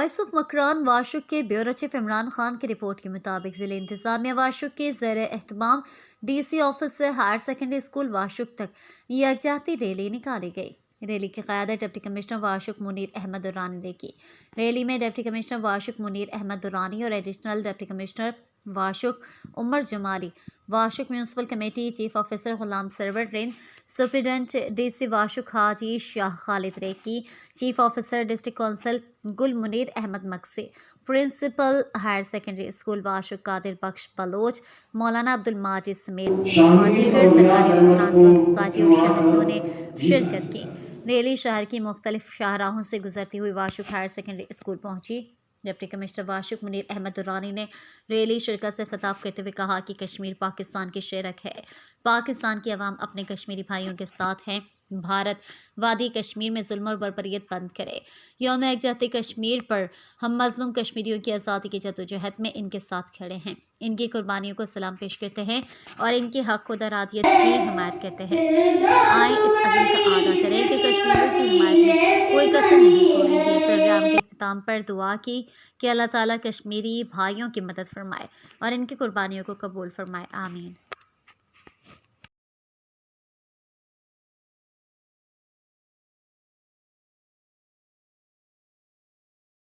Voice of Makran Washuk के bureau chief Imran Khan की report के मुताबिक ज़िले इंतज़ामिया वाशुक के ज़ेर एहतमाम DC ऑफिस से हायर सेकेंडरी स्कूल वाशुक तक यकजहती रैली निकाली गई। रैली की क़यादत डिप्टी कमिश्नर वाशुक मुनीर अहमद दुरानी ने की। रैली में डिप्टी कमिश्नर वाशुक मुनीर अहमद दुरानी और additional deputy commissioner Washuk Umar Jamali, Washuk municipal committee chief officer Ghulam Sarwar Rind, superintendent DC Washuk Haji Shah Khalid Reki, chief officer district council Gul Munir Ahmed Maksi, principal higher secondary school Washuk Qadir बख्श बलोच, मौलाना अब्दुल माजिद समेत और दीगर सरकारी अफसरान सिविल सोसाइटी और शहरियों ने शिरकत की। रैली शहर की मुख्तलिफ शाहराहों से गुजरती हुई वाशुक हायर सेकेंडरी स्कूल पहुंची। डिप्टी कमिश्नर वाशुक मुनीर अहमद दुरानी ने रैली शिरकत से खिताब करते हुए कहा कि कश्मीर पाकिस्तान की शेरक है। पाकिस्तान की आवाम अपने कश्मीरी भाइयों के साथ हैं। भारत वादी कश्मीर में जुल्म और बर्बरियत बंद करे। यौम यकजहती कश्मीर पर हम मजलूम कश्मीरियों की आज़ादी की जदोजहद में इनके साथ खड़े हैं। इनकी कुर्बानियों को सलाम पेश करते हैं और इनकी हक खुद अरादियत की हिमायत करते हैं। आए इस अज़म का आदा करें कि कश्मीरियों की हिमायत में कोई कसर नहीं छोड़ेंगे। प्रोग्राम के इख्तिताम पर दुआ की कि अल्लाह ताला कश्मीरी भाइयों की मदद फरमाए और इनकी कुर्बानियों को कबूल फरमाए। आमीन।